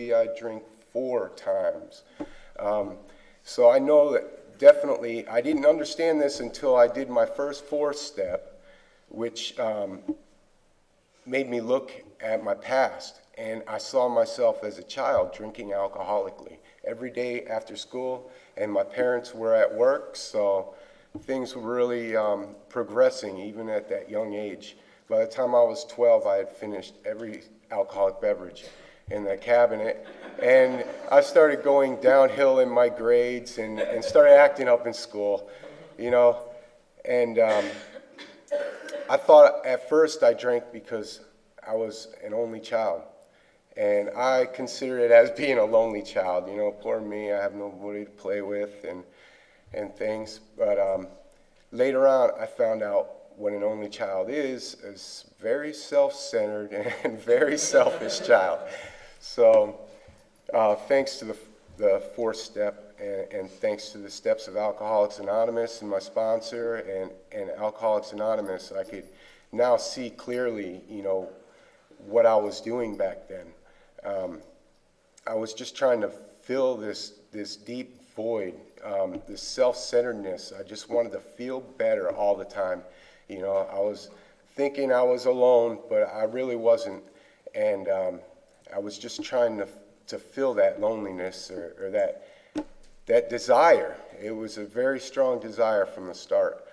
I drink 4 times. Um, so I know that definitely, I didn't understand this until I did my first 4-step, which made me look at my past. And I saw myself as a child drinking alcoholically every day after school, and my parents were at work, so things were really progressing even at that young age. By the time I was 12, I had finished every alcoholic beverage in the cabinet, and I started going downhill in my grades and started acting up in school, you know, and I thought at first I drank because I was an only child, and I considered it as being a lonely child, you know, poor me, I have nobody to play with and things, but later on I found out what an only child is very self-centered and very selfish child. So thanks to the 4-step and thanks to the steps of Alcoholics Anonymous and my sponsor and Alcoholics Anonymous, I could now see clearly, you know, what I was doing back then. I was just trying to fill this deep void, this self-centeredness. I just wanted to feel better all the time. You know, I was thinking I was alone, but I really wasn't. And I was just trying to fill that loneliness or that desire. It was a very strong desire from the start,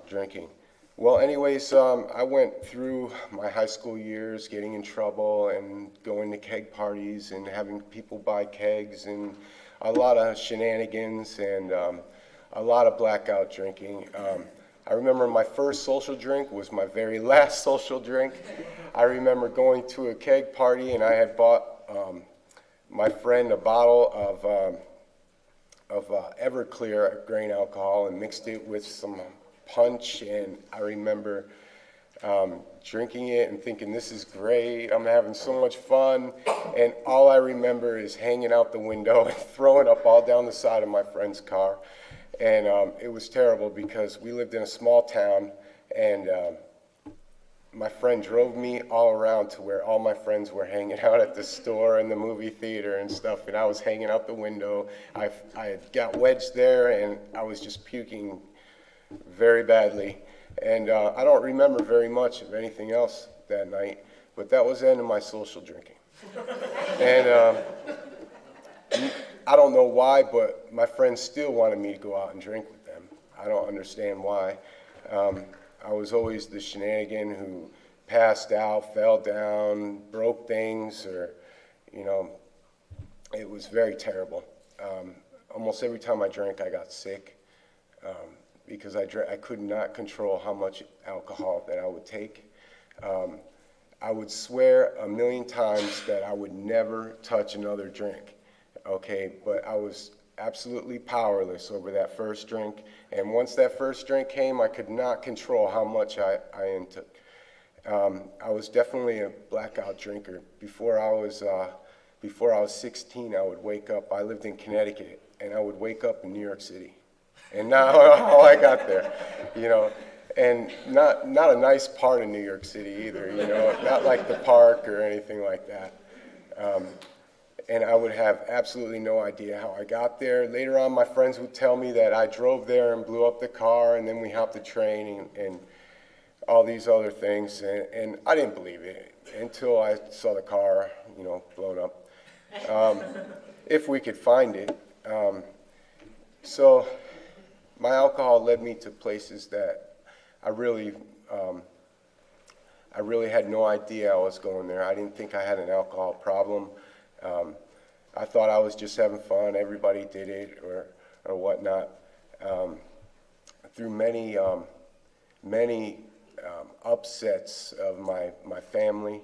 drinking. Well, anyways, I went through my high school years getting in trouble and going to keg parties and having people buy kegs and a lot of shenanigans and a lot of blackout drinking. I remember my first social drink was my very last social drink. I remember going to a keg party and I had bought my friend a bottle of Everclear grain alcohol and mixed it with some punch, and I remember drinking it and thinking, this is great, I'm having so much fun, and all I remember is hanging out the window and throwing up all down the side of my friend's car. And it was terrible because we lived in a small town, and my friend drove me all around to where all my friends were hanging out at the store and the movie theater and stuff, and I was hanging out the window. I had got wedged there, and I was just puking very badly. And I don't remember very much of anything else that night, but that was the end of my social drinking. And I don't know why, but my friends still wanted me to go out and drink with them. I don't understand why. I was always the shenanigan who passed out, fell down, broke things, or, you know, it was very terrible. Almost every time I drank, I got sick because I could not control how much alcohol that I would take. I would swear 1,000,000 times that I would never touch another drink. Okay, but I was absolutely powerless over that first drink, and once that first drink came, I could not control how much I intook. I was definitely a blackout drinker. Before I was 16, I would wake up. I lived in Connecticut, and I would wake up in New York City, and now how I got there, you know, and not a nice part of New York City either, you know, not like the Park or anything like that. And I would have absolutely no idea how I got there. Later on, my friends would tell me that I drove there and blew up the car, and then we hopped the train and all these other things, and I didn't believe it until I saw the car, you know, blown up, if we could find it. So my alcohol led me to places that I really had no idea I was going there. I didn't think I had an alcohol problem. I thought I was just having fun. Everybody did it or whatnot. Through many upsets of my family,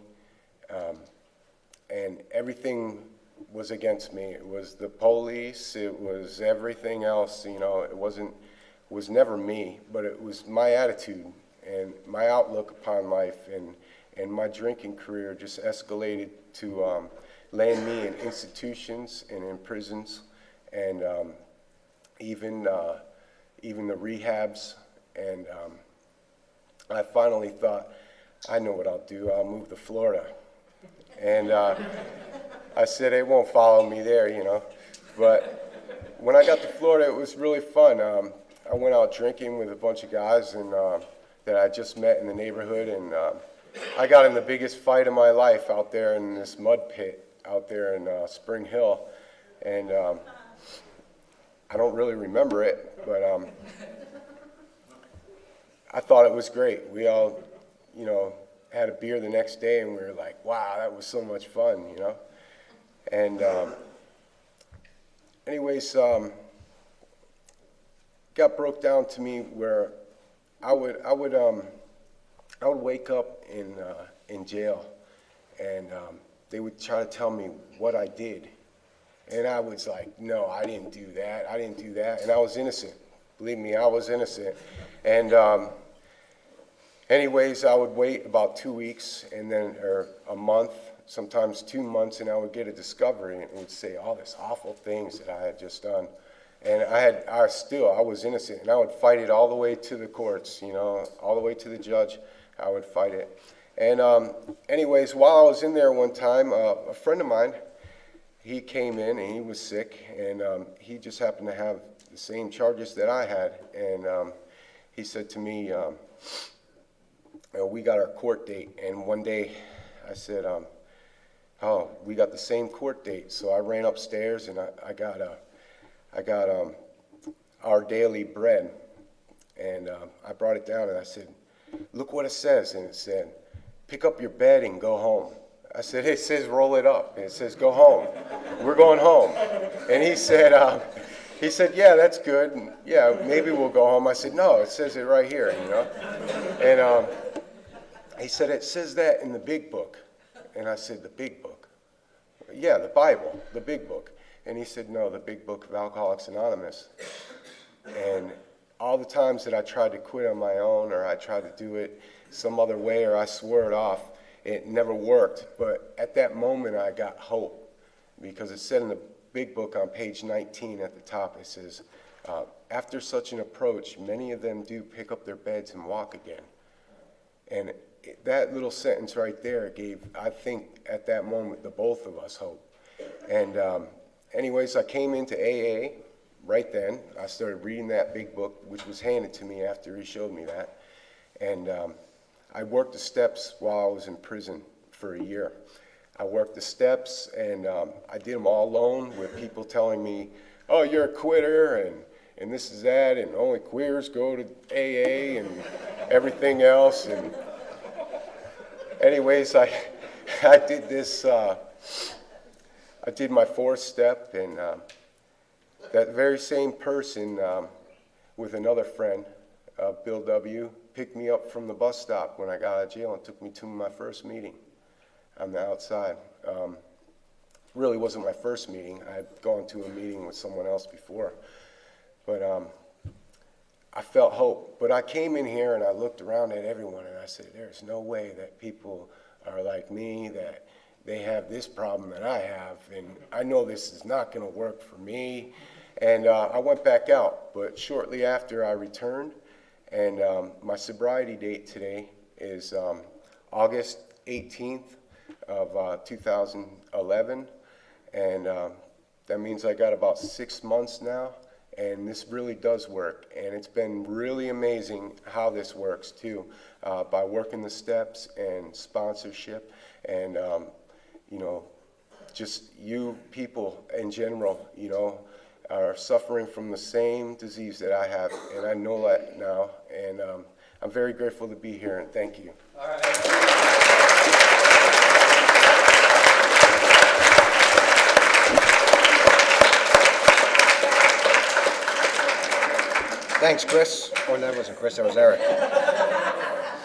and everything was against me. It was the police. It was everything else. You know, it was never me, but it was my attitude and my outlook upon life, and my drinking career just escalated to land me in institutions and in prisons, and even the rehabs. And I finally thought, I know what I'll do. I'll move to Florida. And I said they won't follow me there, you know. But when I got to Florida, it was really fun. I went out drinking with a bunch of guys and that I just met in the neighborhood, and I got in the biggest fight of my life out there in this mud pit out there in Spring Hill, and I don't really remember it, but I thought it was great. We all, you know, had a beer the next day, and we were like, wow, that was so much fun, you know. And anyways, got broke down to me where I would wake up in jail, and they would try to tell me what I did, and I was like, no, I didn't do that, and I was innocent. Believe me, I was innocent. And anyways, I would wait about 2 weeks, and then or a month, sometimes 2 months, and I would get a discovery, and it would say all these awful things that I had just done. And I was innocent, and I would fight it all the way to the courts, you know, all the way to the judge. I would fight it. And anyways, while I was in there one time, a friend of mine, he came in, and he was sick, and he just happened to have the same charges that I had. And he said to me, we got our court date. And one day I said, oh, we got the same court date. So I ran upstairs, and I got Our Daily Bread, and I brought it down, and I said, look what it says. And it said, pick up your bed and go home. I said, it says roll it up, and it says go home. We're going home. And he said, yeah, that's good, and yeah, maybe we'll go home. I said, no, it says it right here, you know. And he said, it says that in the big book. And I said, the big book? Yeah, the Bible, the big book. And he said, no, the big book of Alcoholics Anonymous. And all the times that I tried to quit on my own, or I tried to do it some other way, or I swore it off, it never worked. But at that moment, I got hope, because it said in the big book on page 19 at the top, it says, after such an approach, many of them do pick up their beds and walk again. And that little sentence right there gave, I think, at that moment, the both of us hope. And anyways, I came into AA right then. I started reading that big book, which was handed to me after he showed me that. And I worked the steps while I was in prison for a year. I worked the steps, and I did them all alone with people telling me, oh, you're a quitter, and this is that, and only queers go to AA and everything else. And anyways, I did this, I did my 4th step, and that very same person with another friend, Bill W., picked me up from the bus stop when I got out of jail and took me to my first meeting on the outside. Really wasn't my first meeting. I had gone to a meeting with someone else before. But I felt hope. But I came in here and I looked around at everyone and I said, there's no way that people are like me, that they have this problem that I have, and I know this is not going to work for me. And I went back out, but shortly after I returned, and my sobriety date today is August 18th of 2011, and that means I got about 6 months now, and this really does work, and it's been really amazing how this works too, by working the steps and sponsorship, and you know, just you people in general, you know, are suffering from the same disease that I have, and I know that now, and I'm very grateful to be here, and thank you. All right. Thanks, Chris. Oh, that wasn't Chris, that was Eric.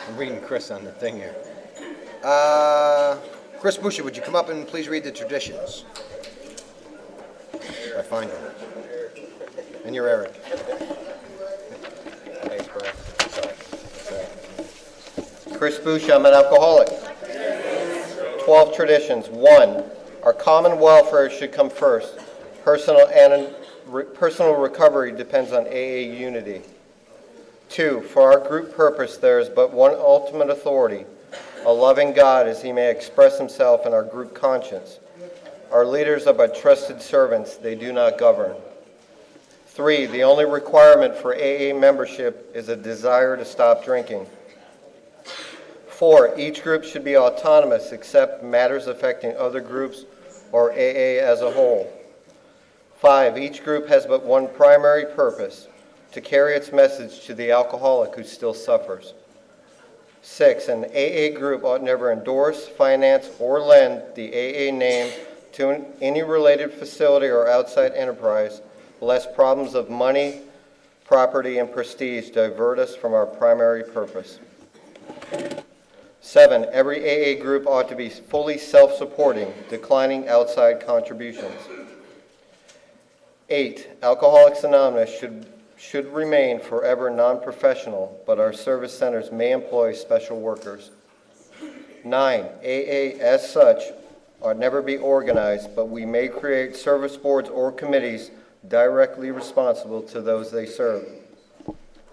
I'm reading Chris on the thing here. Chris Boucher, would you come up and please read the traditions? If I find them. And you're Eric. Thanks, Brian. Sorry. Chris Boucher, I'm an alcoholic. 12 traditions. 1, our common welfare should come first. Personal recovery depends on AA unity. 2, for our group purpose there is but one ultimate authority, a loving God as he may express himself in our group conscience. Our leaders are but trusted servants, they do not govern. 3, the only requirement for AA membership is a desire to stop drinking. 4, each group should be autonomous except matters affecting other groups or AA as a whole. 5, each group has but one primary purpose, to carry its message to the alcoholic who still suffers. 6, an AA group ought never endorse, finance, or lend the AA name to any related facility or outside enterprise, lest problems of money, property, and prestige divert us from our primary purpose. 7, every AA group ought to be fully self-supporting, declining outside contributions. 8, Alcoholics Anonymous should remain forever non-professional, but our service centers may employ special workers. 9, AA as such ought never be organized, but we may create service boards or committees directly responsible to those they serve.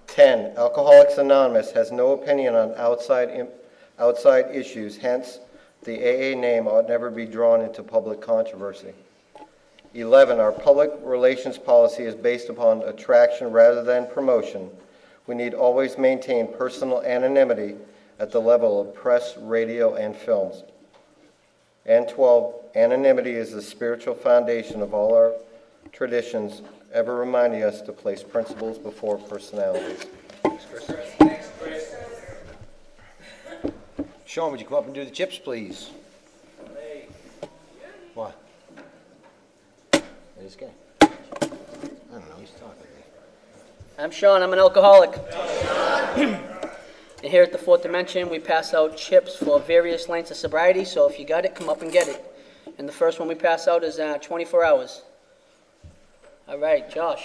10, Alcoholics Anonymous has no opinion on outside issues, hence the AA name ought never be drawn into public controversy. 11, our public relations policy is based upon attraction rather than promotion. We need always maintain personal anonymity at the level of press, radio, and films. And 12, anonymity is the spiritual foundation of all our traditions, ever reminding us to place principles before personalities. Thanks, Chris. Sean, would you come up and do the chips, please? What? This guy. I don't know, he's talking to me. I'm Sean, I'm an alcoholic. And here at the Fourth Dimension, we pass out chips for various lengths of sobriety, so if you got it, come up and get it. And the first one we pass out is 24 hours. All right, Josh.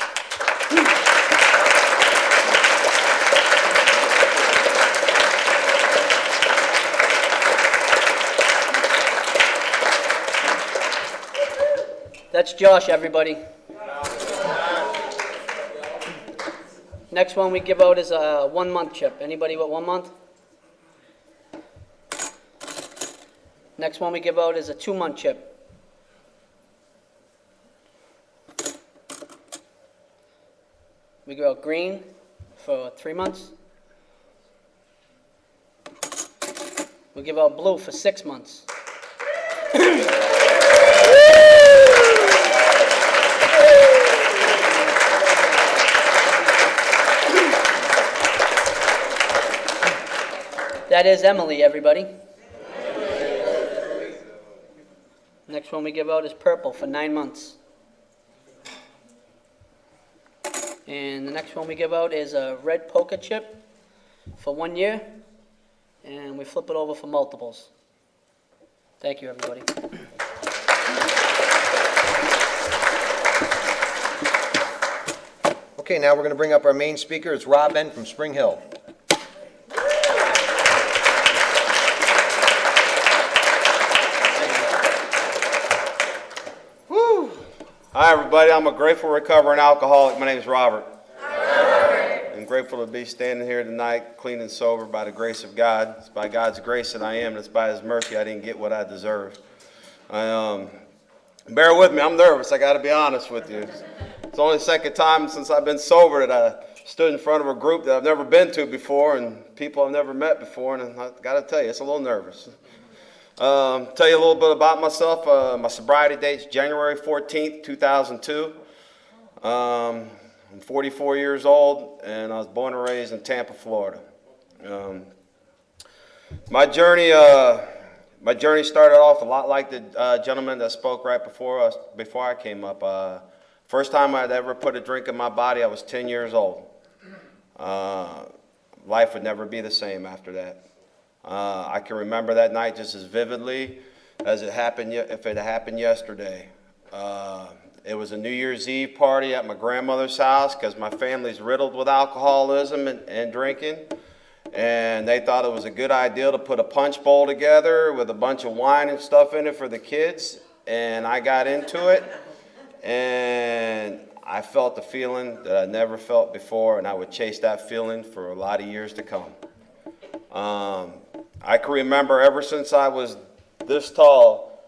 That's Josh, everybody. Next one we give out is a 1 month chip. Anybody with 1 month? Next one we give out is a 2 month chip. We give out green for 3 months. We give out blue for 6 months. That is Emily, everybody. Next one we give out is purple for 9 months. And the next one we give out is a red polka chip for 1 year. And we flip it over for multiples. Thank you, everybody. Okay, now we're going to bring up our main speaker. It's Rob Ben from Spring Hill. Hi, everybody. I'm a grateful recovering alcoholic. My name is Robert. Hi, Robert. I'm grateful to be standing here tonight, clean and sober by the grace of God. It's by God's grace that I am. It's by His mercy I didn't get what I deserve. Bear with me. I'm nervous. I got to be honest with you. It's only the second time since I've been sober that I stood in front of a group that I've never been to before and people I've never met before, and I got to tell you, it's a little nervous. Tell you a little bit about myself. My sobriety date's January 14th, 2002. I'm 44 years old, and I was born and raised in Tampa, Florida. My journey started off a lot like the gentleman that spoke right before I came up. First time I'd ever put a drink in my body, I was 10 years old. Life would never be the same after that. I can remember that night just as vividly as it happened if it happened yesterday. It was a New Year's Eve party at my grandmother's house because my family's riddled with alcoholism and drinking. And they thought it was a good idea to put a punch bowl together with a bunch of wine and stuff in it for the kids. And I got into it, and I felt the feeling that I never felt before, and I would chase that feeling for a lot of years to come. I can remember ever since I was this tall,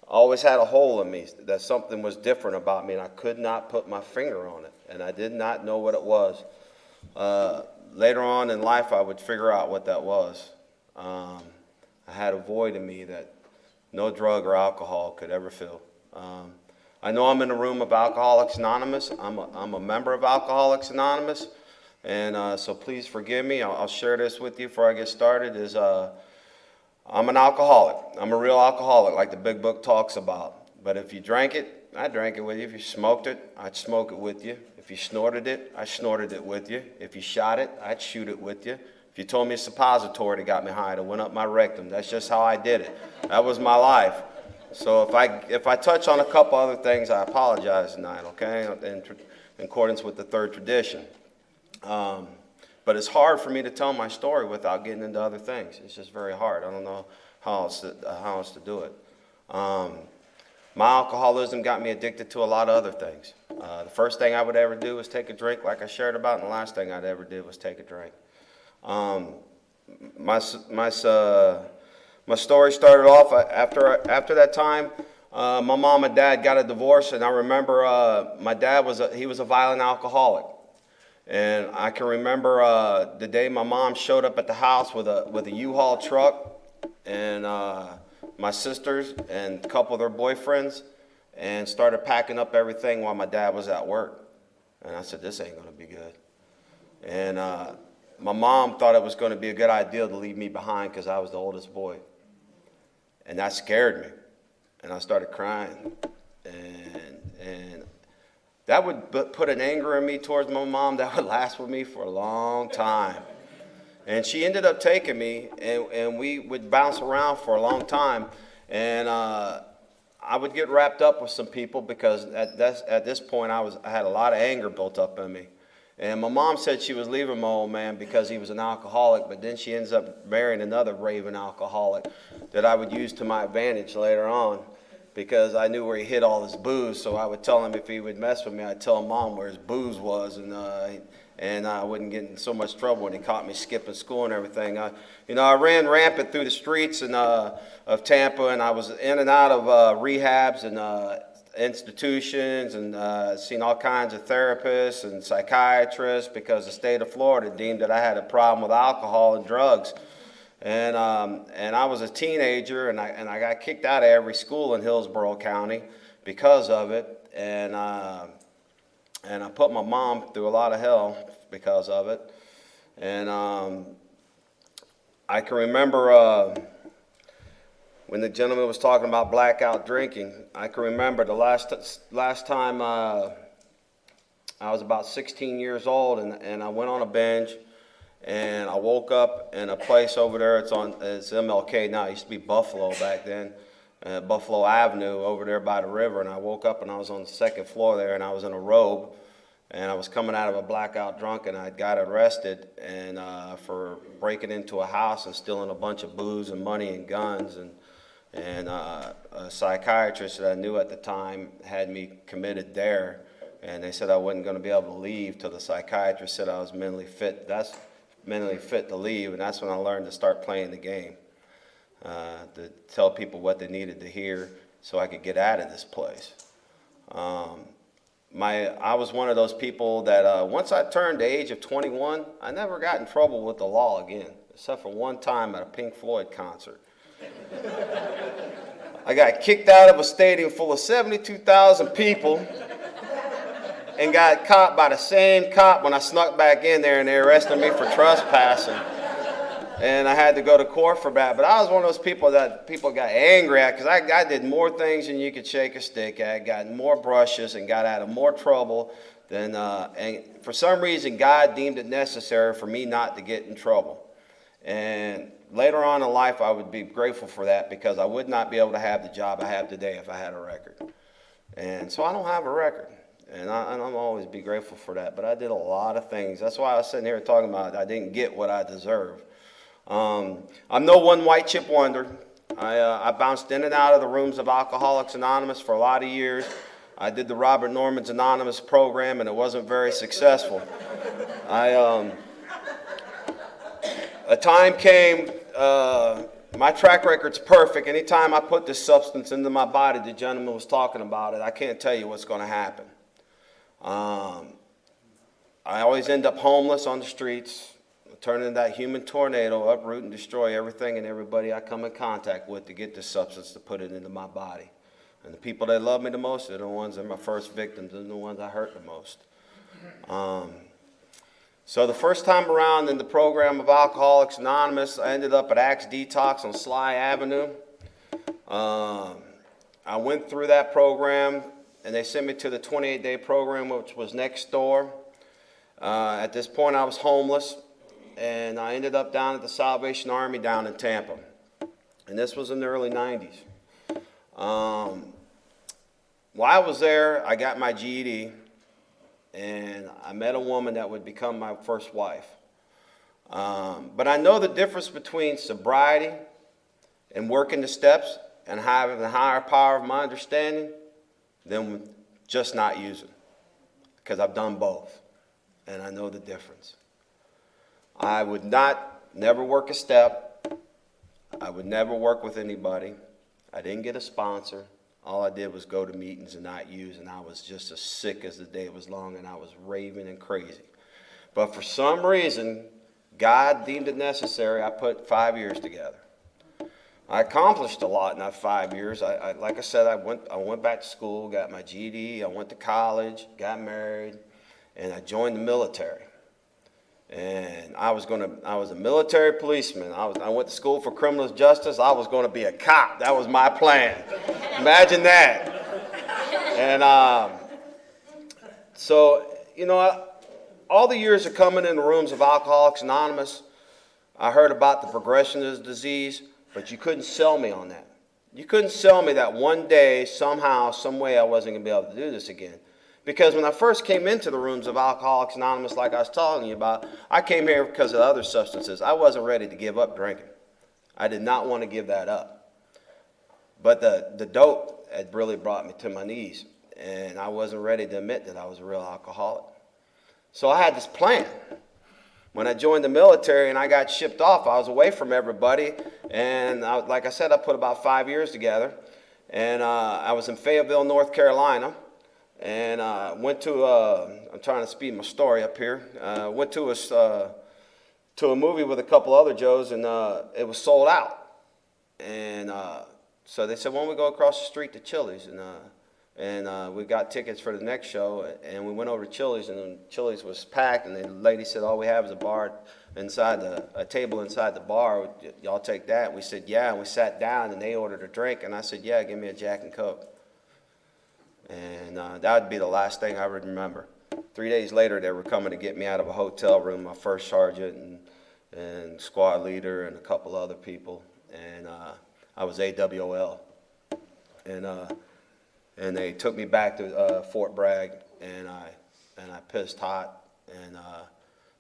always had a hole in me, that something was different about me, and I could not put my finger on it, and I did not know what it was. Later on in life, I would figure out what that was. I had a void in me that no drug or alcohol could ever fill. I know I'm in a room of Alcoholics Anonymous. I'm a member of Alcoholics Anonymous, and so please forgive me. I'll share this with you before I get started. I'm an alcoholic. I'm a real alcoholic, like the big book talks about. But if you drank it, I drank it with you. If you smoked it, I'd smoke it with you. If you snorted it, I snorted it with you. If you shot it, I'd shoot it with you. If you told me a suppository that got me high, it went up my rectum. That's just how I did it. That was my life. So if I touch on a couple other things, I apologize tonight, okay, in accordance with the third tradition. But it's hard for me to tell my story without getting into other things. It's just very hard. I don't know how else to do it. My alcoholism got me addicted to a lot of other things. The first thing I would ever do was take a drink, like I shared about, and the last thing I'd ever did was take a drink. My story started off after that time. My mom and dad got a divorce, and I remember my dad was a violent alcoholic. And I can remember the day my mom showed up at the house with a U-Haul truck, and my sisters and a couple of their boyfriends, and started packing up everything while my dad was at work. And I said, this ain't gonna be good. And my mom thought it was gonna be a good idea to leave me behind because I was the oldest boy. And that scared me. And I started crying. And that would put an anger in me towards my mom that would last with me for a long time. And she ended up taking me, and we would bounce around for a long time. And I would get wrapped up with some people because at this point I had a lot of anger built up in me. And my mom said she was leaving my old man because he was an alcoholic, but then she ends up marrying another raving alcoholic that I would use to my advantage later on, because I knew where he hid all his booze. So I would tell him if he would mess with me, I'd tell Mom where his booze was, and I wouldn't get in so much trouble when he caught me skipping school and everything. I ran rampant through the streets of Tampa, and I was in and out of rehabs and institutions, and seen all kinds of therapists and psychiatrists because the state of Florida deemed that I had a problem with alcohol and drugs. And I was a teenager, and I got kicked out of every school in Hillsborough County because of it. And I put my mom through a lot of hell because of it. And I can remember when the gentleman was talking about blackout drinking. I can remember the last time I was about 16 years old, and I went on a binge. And I woke up in a place over there, it's MLK now, it used to be Buffalo back then, Buffalo Avenue over there by the river. And I woke up and I was on the second floor there, and I was in a robe, and I was coming out of a blackout drunk, and I got arrested and for breaking into a house and stealing a bunch of booze and money and guns. And a psychiatrist that I knew at the time had me committed there, and they said I wasn't going to be able to leave till the psychiatrist said I was mentally fit to leave. And that's when I learned to start playing the game, to tell people what they needed to hear so I could get out of this place. I was one of those people that once I turned the age of 21, I never got in trouble with the law again, except for one time at a Pink Floyd concert. I got kicked out of a stadium full of 72,000 people and got caught by the same cop when I snuck back in there, and they arrested me for trespassing. And I had to go to court for that. But I was one of those people that people got angry at, because I did more things than you could shake a stick at, got more brushes, and got out of more trouble than, and for some reason, God deemed it necessary for me not to get in trouble. And later on in life, I would be grateful for that, because I would not be able to have the job I have today if I had a record. And so I don't have a record. And I'll always be grateful for that. But I did a lot of things. That's why I was sitting here talking about I didn't get what I deserve. I'm no one white chip wonder. I bounced in and out of the rooms of Alcoholics Anonymous for a lot of years. I did the Robert Norman's Anonymous program, and it wasn't very successful. A time came my track record's perfect. Anytime I put this substance into my body, the gentleman was talking about it, I can't tell you what's going to happen. I always end up homeless on the streets, turn into that human tornado, uproot and destroy everything and everybody I come in contact with to get this substance to put it into my body. And the people that love me the most are the ones that are my first victims and the ones I hurt the most. So the first time around in the program of Alcoholics Anonymous, I ended up at Axe Detox on Sly Avenue. I went through that program, and they sent me to the 28-day program, which was next door. At this point, I was homeless, and I ended up down at the Salvation Army down in Tampa. And this was in the early 90s. While I was there, I got my GED. And I met a woman that would become my first wife. But I know the difference between sobriety and working the steps and having the higher power of my understanding than just not using. Because I've done both, and I know the difference. I would never work a step. I would never work with anybody. I didn't get a sponsor. All I did was go to meetings and not use, and I was just as sick as the day was long, and I was raving and crazy. But for some reason, God deemed it necessary. I put 5 years together. I accomplished a lot in that 5 years. Like I said, I went back to school, got my GED, I went to college, got married, and I joined the military. And I was a military policeman. I went to school for criminal justice. I was going to be a cop. That was my plan. Imagine that. And so, all the years of coming in the rooms of Alcoholics Anonymous, I heard about the progression of the disease, but you couldn't sell me on that. You couldn't sell me that one day, somehow, some way I wasn't going to be able to do this again. Because when I first came into the rooms of Alcoholics Anonymous, like I was telling you about, I came here because of other substances. I wasn't ready to give up drinking. I did not want to give that up. But the dope had really brought me to my knees, and I wasn't ready to admit that I was a real alcoholic. So I had this plan. When I joined the military and I got shipped off, I was away from everybody, and like I said, I put about 5 years together, and I was in Fayetteville, North Carolina. And went to, I'm trying to speed my story up here, went to a movie with a couple other Joes, and it was sold out. And so they said, why don't we go across the street to Chili's? And we got tickets for the next show, and we went over to Chili's, and Chili's was packed, and the lady said, all we have is a table inside the bar. Y'all take that? And we said, yeah, and we sat down, and they ordered a drink, and I said, yeah, give me a Jack and Coke. And that would be the last thing I would remember. 3 days later, they were coming to get me out of a hotel room, my first sergeant and squad leader and a couple other people. And I was AWOL. And they took me back to Fort Bragg, and I pissed hot. And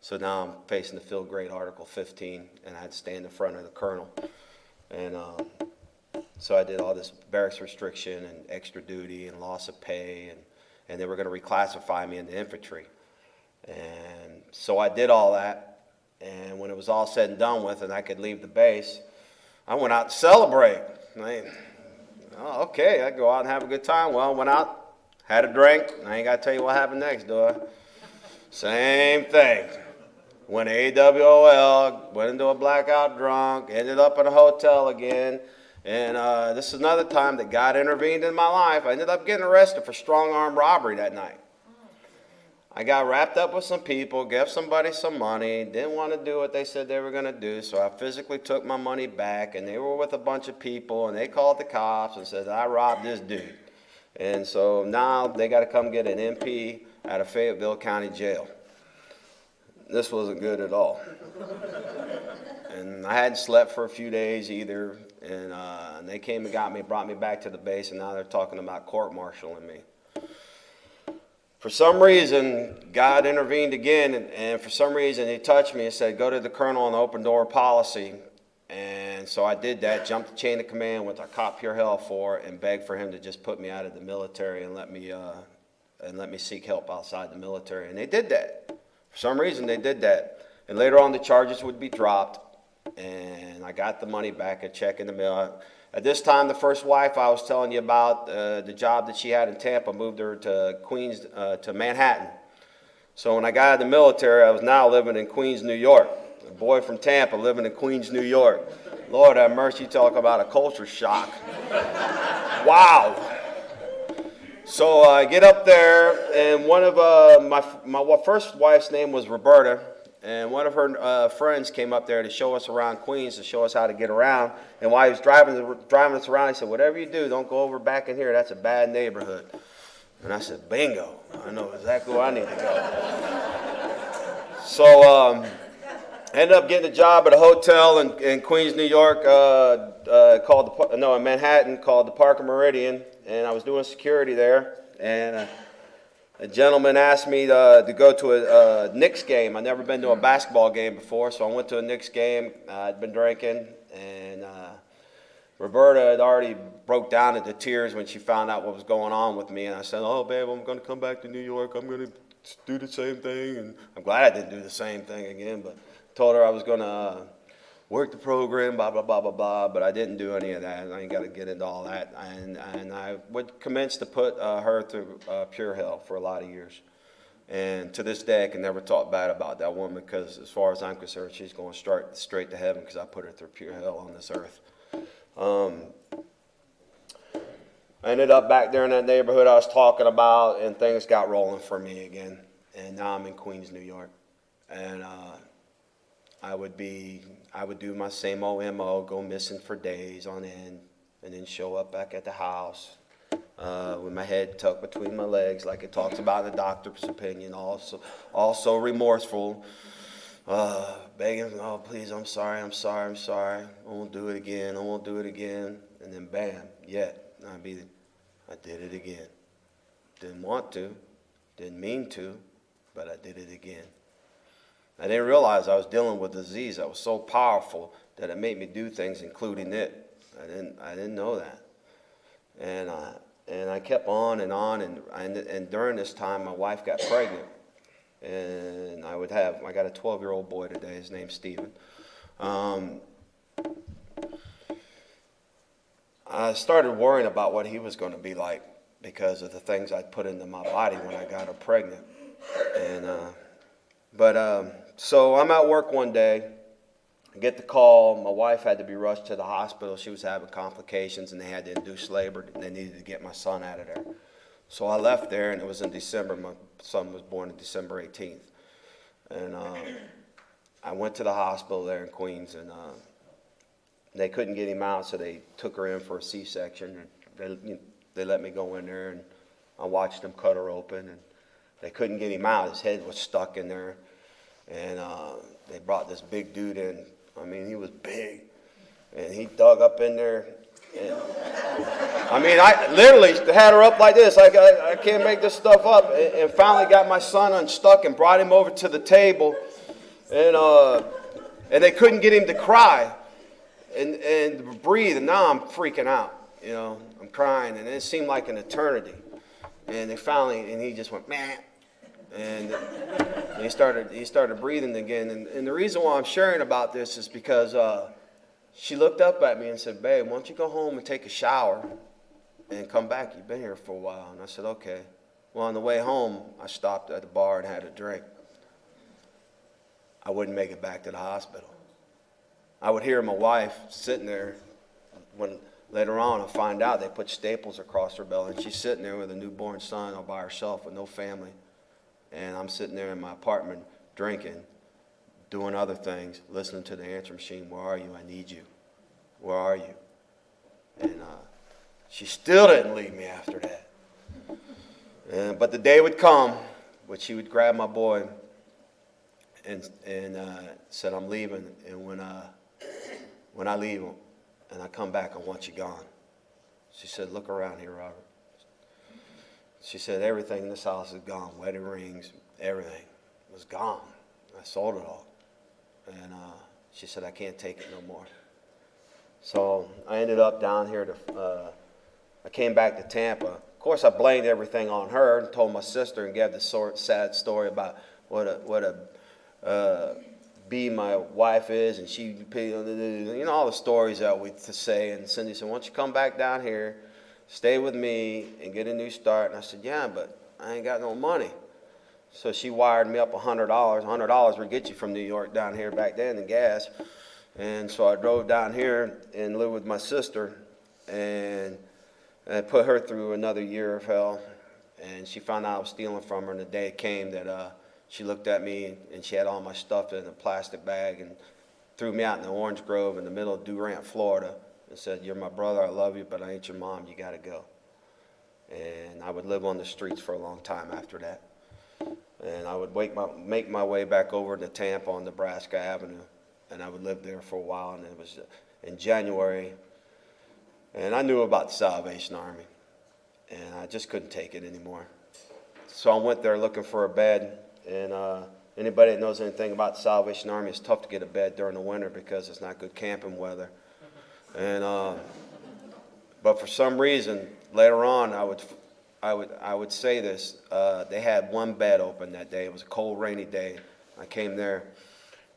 so now I'm facing the field grade Article 15, and I had to stand in front of the colonel. And so I did all this barracks restriction and extra duty and loss of pay, and they were going to reclassify me into infantry. And so I did all that, and when it was all said and done with and I could leave the base, I went out to celebrate. Okay, I go out and have a good time. Well, went out, had a drink. I ain't got to tell you what happened next, do I? Same thing. Went to AWOL, went into a blackout drunk, ended up in a hotel again. And this is another time that God intervened in my life. I ended up getting arrested for strong-arm robbery that night. I got wrapped up with some people, gave somebody some money, didn't want to do what they said they were going to do, so I physically took my money back, and they were with a bunch of people, and they called the cops and said, I robbed this dude. And so now they got to come get an MP out of Fayetteville County Jail. This wasn't good at all. And I hadn't slept for a few days either. And they came and got me, brought me back to the base, and now they're talking about court-martialing me. For some reason, God intervened again, and for some reason, he touched me and said, go to the colonel on the open door policy. And so I did that, jumped the chain of command, went to cop pure hell for it, and begged for him to just put me out of the military and let me seek help outside the military. And they did that. For some reason, they did that. And later on, the charges would be dropped. And I got the money back, a check in the mail. At this time, the first wife I was telling you about, the job that she had in Tampa, moved her to Queens, to Manhattan. So when I got out of the military, I was now living in Queens, New York. A boy from Tampa living in Queens, New York. Lord have mercy, talk about a culture shock. Wow. So I get up there, and one of my first wife's name was Roberta, and one of her friends came up there to show us around Queens, to show us how to get around. And while he was driving us around, he said, "Whatever you do, don't go over back in here. That's a bad neighborhood." And I said, "Bingo! I know exactly where I need to go." So I ended up getting a job at a hotel in Queens, New York, in Manhattan, called the Parker Meridian, and I was doing security there. And a gentleman asked me to go to a Knicks game. I'd never been to a basketball game before, so I went to a Knicks game. I'd been drinking, and Roberta had already broke down into tears when she found out what was going on with me. And I said, "Oh, babe, I'm going to come back to New York. I'm going to do the same thing." And I'm glad I didn't do the same thing again, but told her I was going to work the program, blah, blah, blah, blah, blah, but I didn't do any of that. I ain't got to get into all that. And I would commence to put her through Pure Hell for a lot of years. And to this day, I can never talk bad about that woman, because as far as I'm concerned, she's going straight to heaven, because I put her through Pure Hell on this earth. I ended up back there in that neighborhood I was talking about, and things got rolling for me again. And now I'm in Queens, New York. And I would do my same old MO, go missing for days on end, and then show up back at the house with my head tucked between my legs, like it talks about in the doctor's opinion. Also remorseful, begging, "Oh, please, I'm sorry. I won't do it again. And then bam, I did it again. Didn't want to, didn't mean to, but I did it again. I didn't realize I was dealing with a disease that was so powerful that it made me do things, including it. I didn't know that. And I kept on, and during this time, my wife got pregnant. And I got a 12-year-old boy today. His name's Steven. I started worrying about what he was going to be like because of the things I'd put into my body when I got her pregnant. So I'm at work one day. I get the call. My wife had to be rushed to the hospital. She was having complications, and they had to induce labor, and they needed to get my son out of there. So I left there, and it was in December. My son was born on December 18th. And I went to the hospital there in Queens, and they couldn't get him out, so they took her in for a C-section. And they let me go in there, and I watched them cut her open, and they couldn't get him out. His head was stuck in there. And they brought this big dude in. I mean, he was big. And he dug up in there. And, I literally had her up like this. I can't make this stuff up. And finally got my son unstuck and brought him over to the table. And they couldn't get him to cry and breathe. And now I'm freaking out. I'm crying. And it seemed like an eternity. And he just went, "Man." And he started breathing again. And the reason why I'm sharing about this is because she looked up at me and said, "Babe, why don't you go home and take a shower and come back? You've been here for a while." And I said, "Okay." Well, on the way home, I stopped at the bar and had a drink. I wouldn't make it back to the hospital. I would hear my wife sitting there. When later on I find out they put staples across her belly, and she's sitting there with a newborn son all by herself with no family. And I'm sitting there in my apartment drinking, doing other things, listening to the answer machine. "Where are you? I need you. Where are you?" And she still didn't leave me after that. But the day would come when she would grab my boy and said, "I'm leaving. And when I leave and I come back, I want you gone." She said, "Look around here, Robert." She said, "Everything in this house is gone. Wedding rings, everything was gone. I sold it all." And she said, "I can't take it no more." So I ended up down here I came back to Tampa. Of course, I blamed everything on her and told my sister and gave this sad story about what a B, my wife is, and she, you know, all the stories that we to say. And Cindy said, "Why don't you come back down here, stay with me, and get a new start?" And I said, "Yeah, but I ain't got no money." So she wired me up $100. $100 would get you from New York down here back then in gas. And so I drove down here and lived with my sister, and I put her through another year of hell. And she found out I was stealing from her, and the day came that she looked at me, and she had all my stuff in a plastic bag and threw me out in the orange grove in the middle of Durant, Florida, and said, "You're my brother, I love you, but I ain't your mom, you gotta go." And I would live on the streets for a long time after that. And I would make my way back over to Tampa on Nebraska Avenue, and I would live there for a while. And it was in January, and I knew about the Salvation Army, and I just couldn't take it anymore. So I went there looking for a bed, and anybody that knows anything about the Salvation Army, it's tough to get a bed during the winter because it's not good camping weather. And but for some reason, later on, I would say this. They had one bed open that day. It was a cold, rainy day. I came there,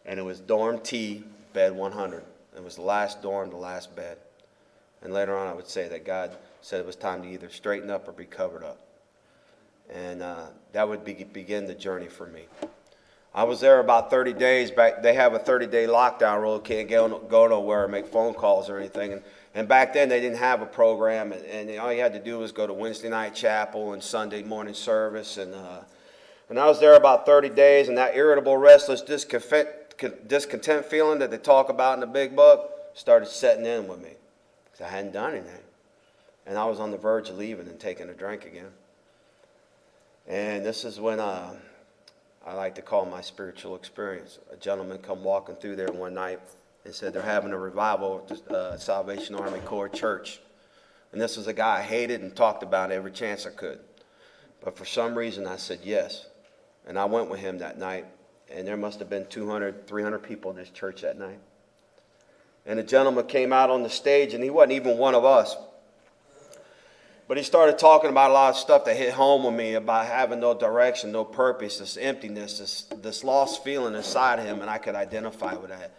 and it was dorm T, bed 100. It was the last dorm, the last bed. And later on, I would say that God said it was time to either straighten up or be covered up. And that would begin the journey for me. I was there about 30 days. Back, they have a 30-day lockdown rule. Can't go nowhere or make phone calls or anything. And back then, they didn't have a program. And all you had to do was go to Wednesday night chapel and Sunday morning service. And I was there about 30 days. And that irritable, restless, discontent feeling that they talk about in the big book started setting in with me. Because I hadn't done anything. And I was on the verge of leaving and taking a drink again. And this is when I like to call my spiritual experience. A gentleman come walking through there one night and said they're having a revival at the Salvation Army Corps Church. And this was a guy I hated and talked about every chance I could. But for some reason I said yes. And I went with him that night. And there must have been 200, 300 people in this church that night. And a gentleman came out on the stage, and he wasn't even one of us. But he started talking about a lot of stuff that hit home with me about having no direction, no purpose, this emptiness, this lost feeling inside him, and I could identify with that.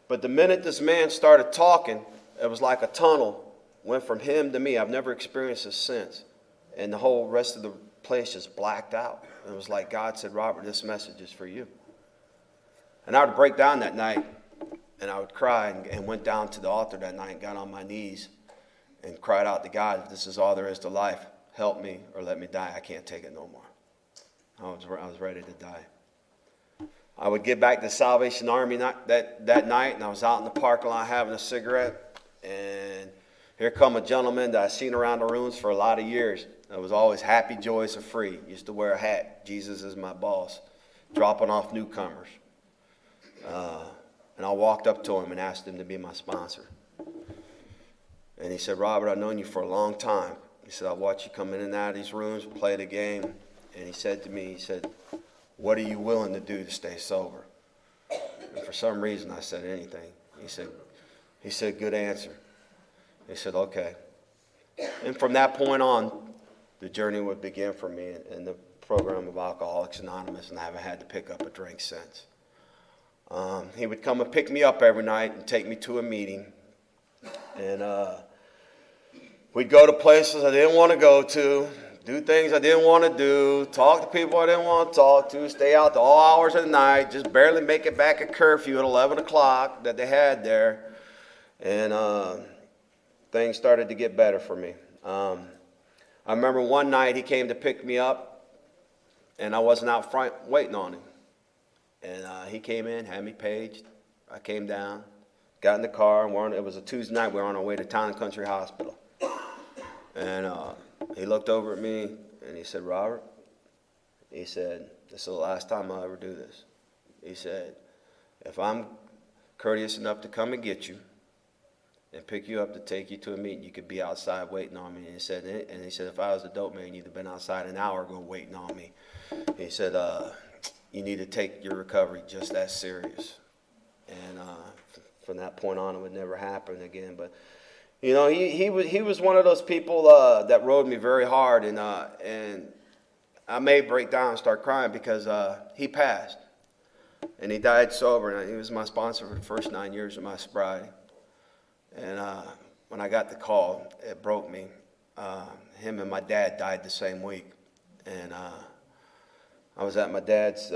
But the minute this man started talking, it was like a tunnel went from him to me. I've never experienced this since. And the whole rest of the place just blacked out. It was like God said, "Robert, this message is for you." And I would break down that night, and I would cry, and went down to the altar that night and got on my knees and cried out to God, "If this is all there is to life, help me or let me die. I can't take it no more." I was ready to die. I would get back to the Salvation Army that night, and I was out in the parking lot having a cigarette, and here come a gentleman that I've seen around the rooms for a lot of years. That was always happy, joyous, and free. Used to wear a hat. Jesus is my boss. Dropping off newcomers. And I walked up to him and asked him to be my sponsor. And he said, "Robert, I've known you for a long time." He said, "I watch you come in and out of these rooms, play the game." And he said to me, he said, "What are you willing to do to stay sober?" And for some reason, I said anything. He said, "Good answer." He said, "Okay." And from that point on, the journey would begin for me in the program of Alcoholics Anonymous, and I haven't had to pick up a drink since. He would come and pick me up every night and take me to a meeting. And we'd go to places I didn't want to go to, do things I didn't want to do, talk to people I didn't want to talk to, stay out to all hours of the night, just barely make it back at curfew at 11 o'clock that they had there. And things started to get better for me. I remember one night he came to pick me up, and I wasn't out front waiting on him. And he came in, had me paged. I came down, got in the car, and it was a Tuesday night. We were on our way to Town and Country Hospital. And he looked over at me, and he said, "Robert," he said, "this is the last time I'll ever do this." He said, "If I'm courteous enough to come and get you and pick you up to take you to a meeting, you could be outside waiting on me." And he said, "If I was a dope man, you'd have been outside an hour ago waiting on me." He said, "You need to take your recovery just that serious." And from that point on, it would never happen again. But you know, he was one of those people that rode me very hard, and I may break down and start crying because he passed. And he died sober, and he was my sponsor for the first 9 years of my sobriety. And when I got the call, it broke me. Him and my dad died the same week. And I was at my dad's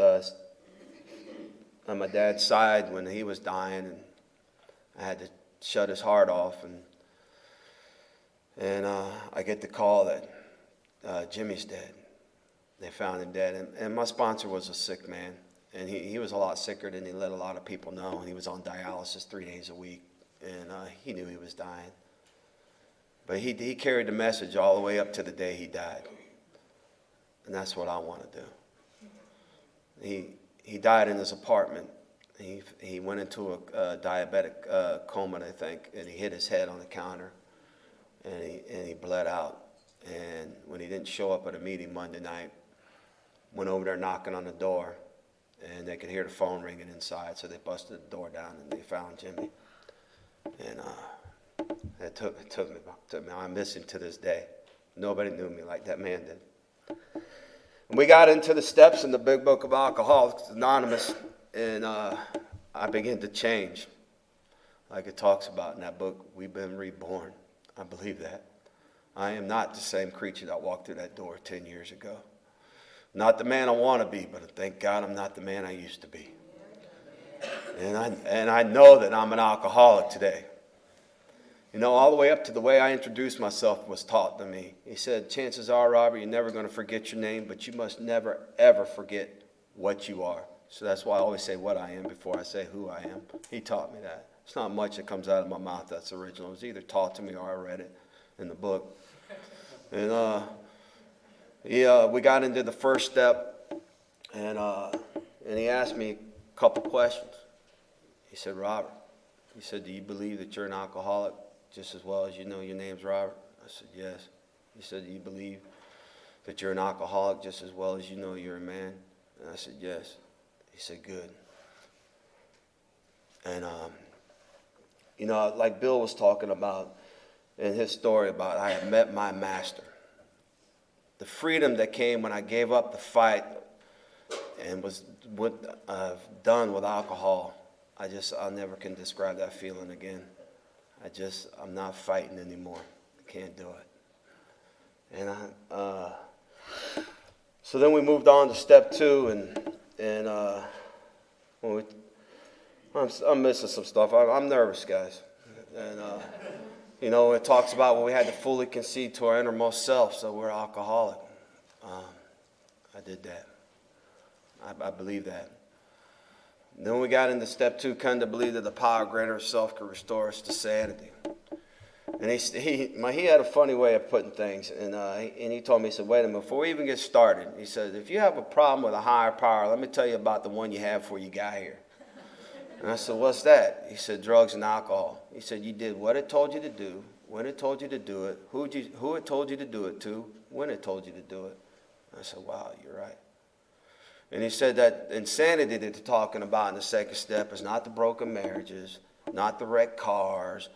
side when he was dying, and I had to shut his heart off. And I get the call that Jimmy's dead. They found him dead. And my sponsor was a sick man. And he was a lot sicker than he let a lot of people know. And he was on dialysis 3 days a week. And he knew he was dying. But he carried the message all the way up to the day he died. And that's what I want to do. He died in his apartment. He went into a diabetic coma, I think, and he hit his head on the counter, and he bled out. And when he didn't show up at a meeting Monday night, went over there knocking on the door, and they could hear the phone ringing inside, so they busted the door down and they found Jimmy. And it took me. I miss him to this day. Nobody knew me like that man did. And we got into the steps in the Big Book of Alcoholics Anonymous, and I began to change. Like it talks about in that book, we've been reborn. I believe that. I am not the same creature that walked through that door 10 years ago. Not the man I want to be, but thank God I'm not the man I used to be. And I know that I'm an alcoholic today. You know, all the way up to the way I introduced myself was taught to me. He said, chances are, Robert, you're never going to forget your name, but you must never, ever forget what you are. So that's why I always say what I am before I say who I am. He taught me that. It's not much that comes out of my mouth that's original. It was either taught to me or I read it in the book. And we got into the first step, and he asked me a couple questions. He said, Robert, he said, do you believe that you're an alcoholic just as well as you know your name's Robert? I said, yes. He said, do you believe that you're an alcoholic just as well as you know you're a man? And I said, yes. He said, good. And, you know, like Bill was talking about in his story about I had met my master. The freedom that came when I gave up the fight and was done with alcohol, I never can describe that feeling again. I'm not fighting anymore. I can't do it. And so then we moved on to step 2, and I'm missing some stuff. I'm nervous, guys. And you know, it talks about when we had to fully concede to our innermost self, so we're alcoholic. I did that. I believe that. Then we got into step 2, kind of believe that the power greater of self could restore us to sanity. And he had a funny way of putting things, and he told me, he said, wait a minute, before we even get started, he said, if you have a problem with a higher power, let me tell you about the one you had before you got here. And I said, what's that? He said, drugs and alcohol. He said, you did what it told you to do, when it told you to do it, who it told you to do it to, when it told you to do it. And I said, wow, you're right. And he said that insanity that they're talking about in the second step is not the broken marriages, not the wrecked cars,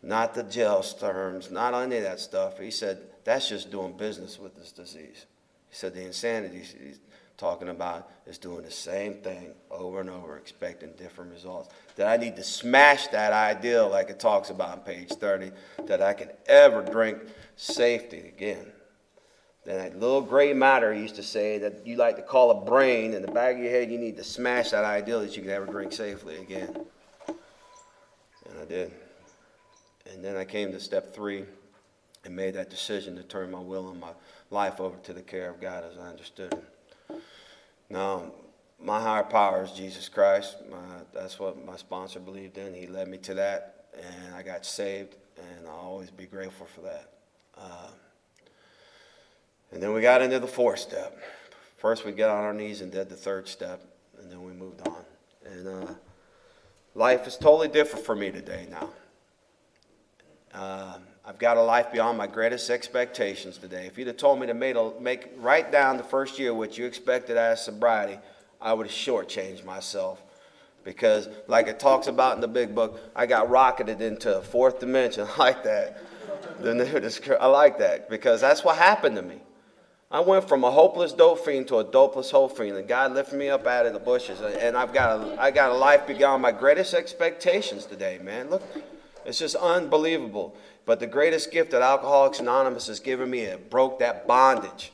not the jail terms, not any of that stuff. He said, that's just doing business with this disease. He said the insanity he's talking about is doing the same thing over and over, expecting different results. That I need to smash that ideal, like it talks about on page 30, that I can ever drink safety again. Then that little gray matter he used to say that you like to call a brain, in the back of your head, you need to smash that ideal that you can ever drink safely again. And I did. And then I came to step 3 and made that decision to turn my will and my life over to the care of God as I understood Him. Now, my higher power is Jesus Christ. That's what my sponsor believed in. He led me to that, and I got saved, and I'll always be grateful for that. And then we got into the 4th step. First, we got on our knees and did the 3rd step, and then we moved on. And life is totally different for me today now. I've got a life beyond my greatest expectations today. If you'd have told me to write down the first year what you expected out of sobriety, I would have shortchanged myself. Because, like it talks about in the Big Book, I got rocketed into a 4th dimension. I like that. I like that because that's what happened to me. I went from a hopeless dope fiend to a dopeless hope fiend, and God lifted me up out of the bushes. And I got a life beyond my greatest expectations today, man. Look, it's just unbelievable. But the greatest gift that Alcoholics Anonymous has given me, it broke that bondage.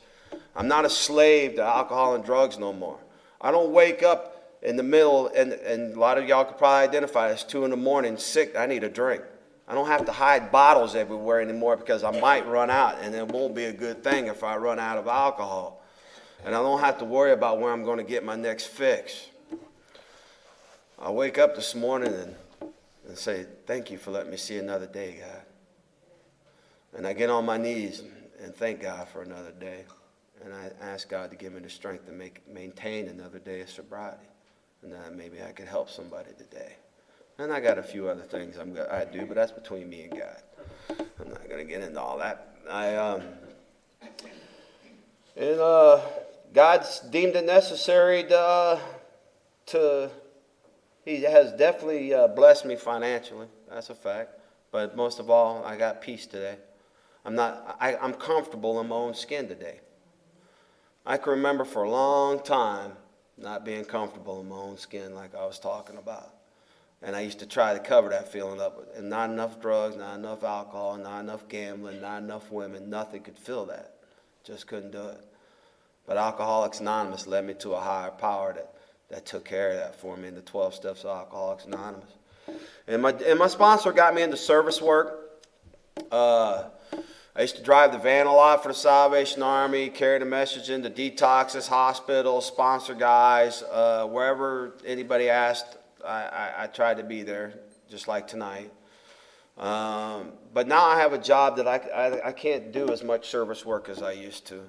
I'm not a slave to alcohol and drugs no more. I don't wake up in the middle, and a lot of y'all could probably identify as 2 in the morning, sick, I need a drink. I don't have to hide bottles everywhere anymore because I might run out, and it won't be a good thing if I run out of alcohol. And I don't have to worry about where I'm going to get my next fix. I wake up this morning and say, thank you for letting me see another day, God. And I get on my knees and thank God for another day. And I ask God to give me the strength to maintain another day of sobriety. And that maybe I could help somebody today. And I got a few other things I do, but that's between me and God. I'm not going to get into all that. God's deemed it necessary He has definitely blessed me financially. That's a fact. But most of all, I got peace today. I'm comfortable in my own skin today. I can remember for a long time not being comfortable in my own skin like I was talking about. And I used to try to cover that feeling up. And not enough drugs, not enough alcohol, not enough gambling, not enough women. Nothing could fill that. Just couldn't do it. But Alcoholics Anonymous led me to a higher power that took care of that for me in the 12 steps of Alcoholics Anonymous. And my sponsor got me into service work. I used to drive the van a lot for the Salvation Army, carry the message into detoxes, hospitals, sponsor guys, wherever anybody asked, I tried to be there, just like tonight. But now I have a job that I can't do as much service work as I used to.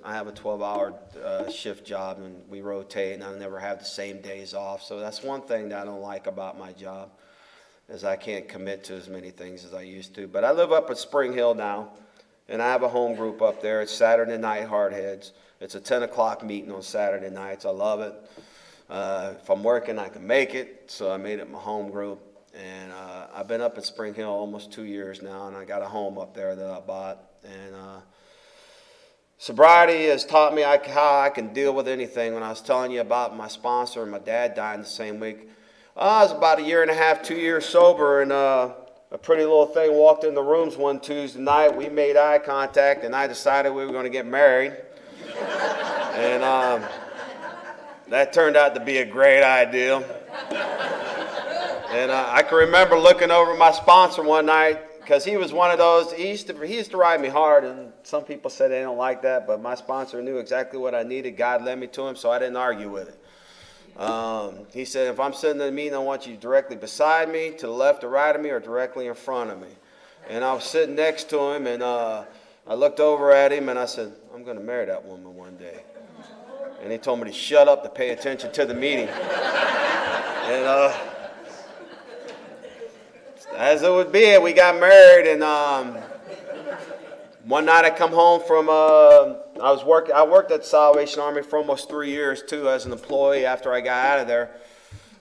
I have a 12-hour shift job, and we rotate, and I never have the same days off. So that's one thing that I don't like about my job, is I can't commit to as many things as I used to. But I live up at Spring Hill now, and I have a home group up there. It's Saturday night, Hardheads. It's a 10 o'clock meeting on Saturday nights. I love it. If I'm working, I can make it, so I made it my home group. And I've been up at Spring Hill almost 2 years now, and I got a home up there that I bought. And sobriety has taught me how I can deal with anything. When I was telling you about my sponsor and my dad dying the same week, I was about 1.5 years, 2 years sober, and a pretty little thing walked in the rooms one Tuesday night. We made eye contact, and I decided we were going to get married. And that turned out to be a great idea. And I can remember looking over my sponsor one night, because he was one of those, he used to ride me hard, and some people said they don't like that, but my sponsor knew exactly what I needed. God led me to him, so I didn't argue with it. He said, if I'm sitting in a meeting, I want you directly beside me, to the left or right of me, or directly in front of me. And I was sitting next to him, and I looked over at him, and I said, I'm going to marry that woman one day. And he told me to shut up, to pay attention to the meeting. And as it would be, we got married, and one night I come home from, I worked at the Salvation Army for almost 3 years, too, as an employee after I got out of there.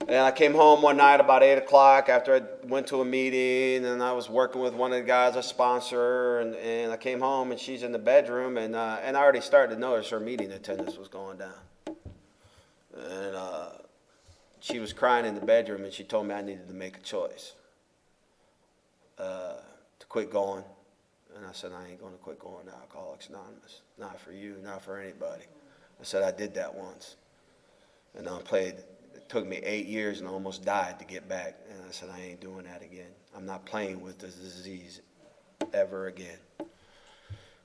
And I came home one night about 8 o'clock after I went to a meeting, and I was working with one of the guys I sponsor, and I came home, and she's in the bedroom, and I already started to notice her meeting attendance was going down. And she was crying in the bedroom, and she told me I needed to make a choice to quit going. And I said, I ain't going to quit going to Alcoholics Anonymous. Not for you, not for anybody. I said, I did that once. And it took me 8 years and I almost died to get back. And I said, I ain't doing that again. I'm not playing with this disease ever again.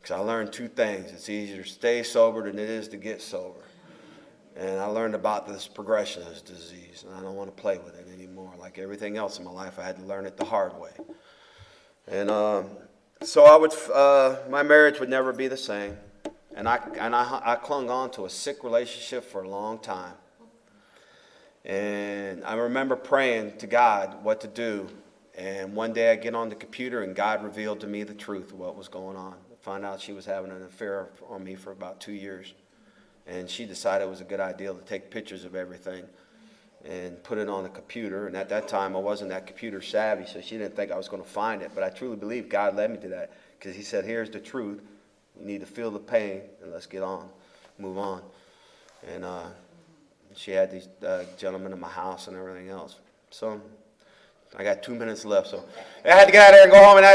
Because I learned 2 things. It's easier to stay sober than it is to get sober. And I learned about this progression of this disease. And I don't want to play with it anymore. Like everything else in my life, I had to learn it the hard way. And so my marriage would never be the same. And I clung on to a sick relationship for a long time. And I remember praying to God what to do. And one day I get on the computer and God revealed to me the truth of what was going on. I found out she was having an affair on me for about 2 years. And she decided it was a good idea to take pictures of everything and put it on the computer. And at that time, I wasn't that computer savvy, so she didn't think I was going to find it. But I truly believe God led me to that, because he said, here's the truth. You need to feel the pain, and let's get on, move on. And she had these gentlemen in my house and everything else. So I got 2 minutes left, so I had to get out of there and go home. And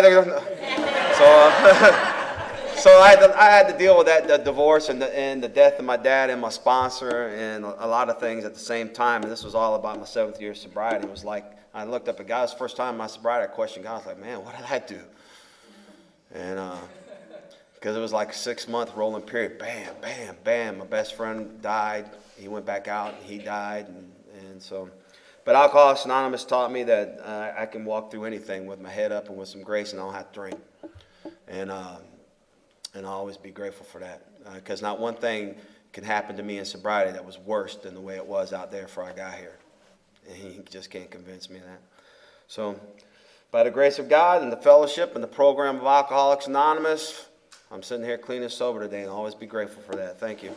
so I had to deal with that, the divorce and the death of my dad and my sponsor and a lot of things at the same time. And this was all about my 7th year of sobriety. It was like I looked up at God. It was the first time in my sobriety I questioned God. I was like, man, what did I do? And because it was like a 6-month rolling period. Bam, bam, bam. My best friend died. He went back out and he died. And so, but Alcoholics Anonymous taught me that I can walk through anything with my head up and with some grace, and I don't have to drink. And I'll always be grateful for that, because not one thing can happen to me in sobriety that was worse than the way it was out there before I got here. And he just can't convince me of that. So, by the grace of God and the fellowship and the program of Alcoholics Anonymous, I'm sitting here clean and sober today, and I'll always be grateful for that. Thank you.